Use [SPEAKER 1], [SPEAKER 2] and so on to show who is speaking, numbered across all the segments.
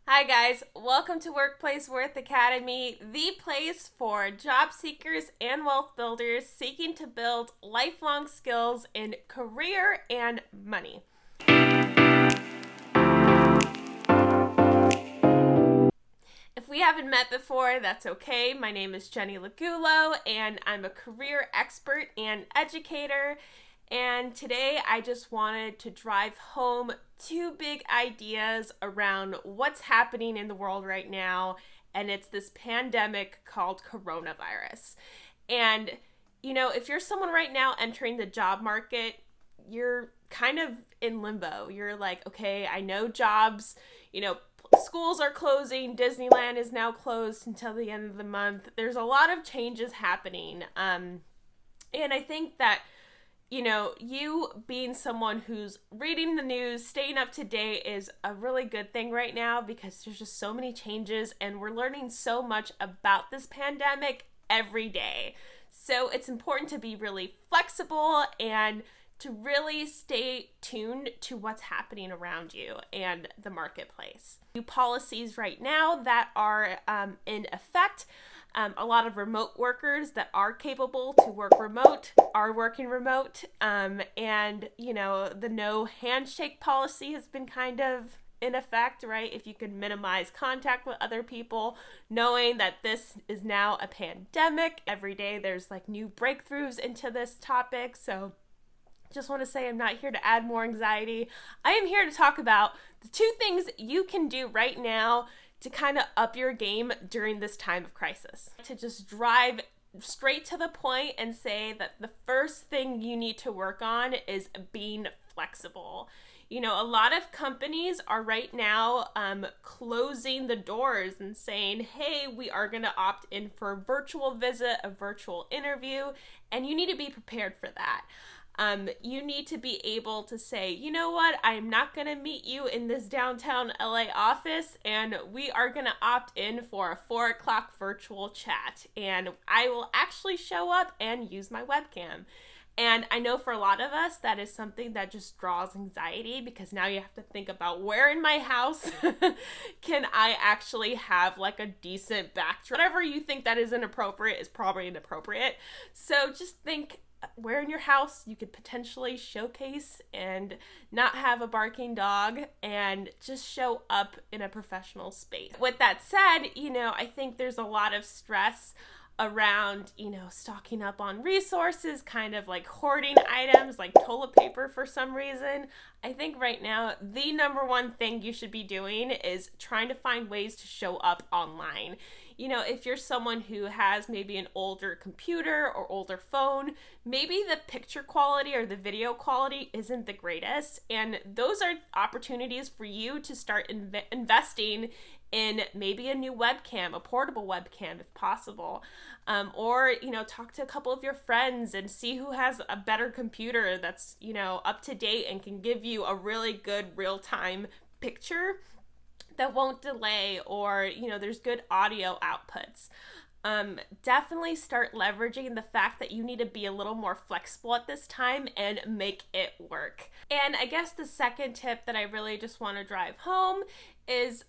[SPEAKER 1] Hi guys, welcome to Workplace Worth Academy, the place for job seekers and wealth builders seeking to build lifelong skills in career and money. If we haven't met before, that's okay. My name is Jenny Lagulo and I'm a career expert and educator. And today I just wanted to drive home two big ideas around what's happening in the world right now. And it's this pandemic called coronavirus. And, if you're someone right now entering the job market, you're kind of in limbo. You're like, okay, I know jobs, schools are closing. Disneyland is now closed until the end of the month. There's a lot of changes happening. And I think that you being someone who's reading the news, staying up to date is a really good thing right now because there's just so many changes and we're learning so much about this pandemic every day. So it's important to be really flexible and to really stay tuned to what's happening around you and the marketplace. New policies right now that are in effect. A lot of remote workers that are capable to work remote are working remote. And, the no handshake policy has been kind of in effect, right? If you can minimize contact with other people, knowing that this is now a pandemic. Every day there's new breakthroughs into this topic. So just want to say I'm not here to add more anxiety. I am here to talk about the two things you can do right now to kind of up your game during this time of crisis. To just drive straight to the point and say that the first thing you need to work on is being flexible. A lot of companies are right now closing the doors and saying, hey, we are going to opt in for a virtual visit, a virtual interview, and you need to be prepared for that. You need to be able to say, you know what, I'm not going to meet you in this downtown LA office, and we are going to opt in for a 4 o'clock virtual chat, and I will actually show up and use my webcam. And I know for a lot of us, that is something that just draws anxiety because now you have to think about where in my house can I actually have a decent backdrop. Whatever you think that is inappropriate is probably inappropriate. So just think, where in your house you could potentially showcase and not have a barking dog and just show up in a professional space. With that said, I think there's a lot of stress around, stocking up on resources, kind of hoarding items like toilet paper for some reason. I think right now, the number one thing you should be doing is trying to find ways to show up online. If you're someone who has maybe an older computer or older phone, maybe the picture quality or the video quality isn't the greatest. And those are opportunities for you to start investing in maybe a new webcam, a portable webcam if possible. Or talk to a couple of your friends and see who has a better computer that's, up to date and can give you a really good real-time picture that won't delay, or there's good audio outputs. Definitely start leveraging the fact that you need to be a little more flexible at this time and make it work. And I guess the second tip that I really just want to drive home is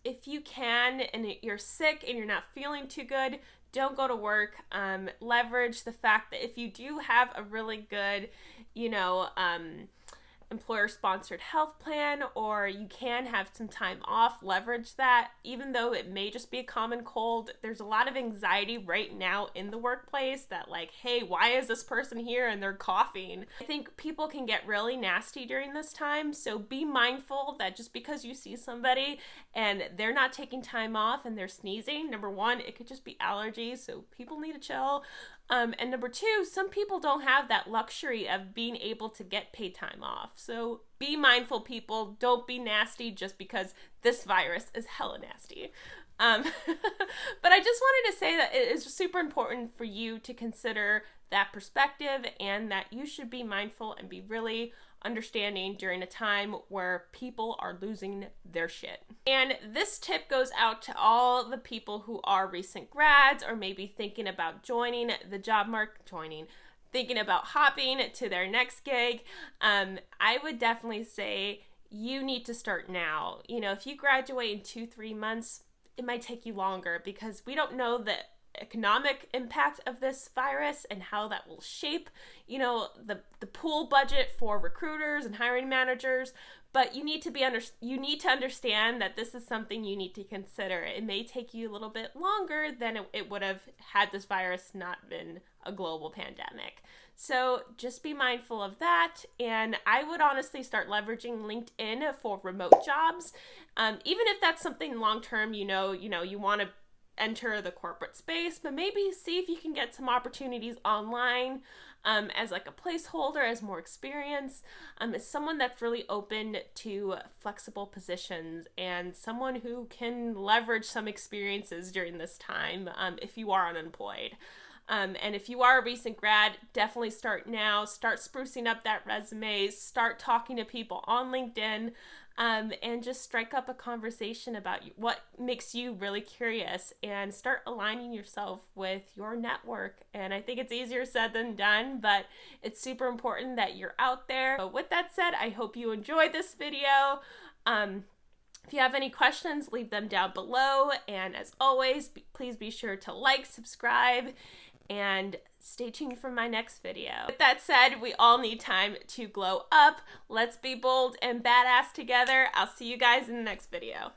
[SPEAKER 1] if you can and you're sick and you're not feeling too good, don't go to work. Leverage the fact that if you do have a really good, employer-sponsored health plan, or you can have some time off, leverage that. Even though it may just be a common cold, there's a lot of anxiety right now in the workplace that hey, why is this person here and they're coughing? I think people can get really nasty during this time, so be mindful that just because you see somebody and they're not taking time off and they're sneezing, number one, it could just be allergies, so people need to chill. And number two, some people don't have that luxury of being able to get paid time off. So be mindful, people. Don't be nasty just because this virus is hella nasty. But I just wanted to say that it is super important for you to consider that perspective and that you should be mindful and be really understanding during a time where people are losing their shit. And this tip goes out to all the people who are recent grads or maybe thinking about joining the job market, thinking about hopping to their next gig. I would definitely say you need to start now. You know, if you graduate in 2-3 months, it might take you longer because we don't know the economic impact of this virus and how that will shape, you know, the pool budget for recruiters and hiring managers. But you need to understand that this is something you need to consider. It may take you a little bit longer than it would have had this virus not been a global pandemic. So just be mindful of that. And I would honestly start leveraging LinkedIn for remote jobs. Even if that's something long-term, you want to enter the corporate space, but maybe see if you can get some opportunities online as like a placeholder, as more experience, as someone that's really open to flexible positions and someone who can leverage some experiences during this time if you are unemployed. And if you are a recent grad, definitely start now. Start sprucing up that resume. Start talking to people on LinkedIn, and just strike up a conversation about what makes you really curious, and start aligning yourself with your network. And I think it's easier said than done, but it's super important that you're out there. But with that said, I hope you enjoyed this video. If you have any questions, leave them down below. And as always, please be sure to like, subscribe, and stay tuned for my next video. With that said, we all need time to glow up. Let's be bold and badass together. I'll see you guys in the next video.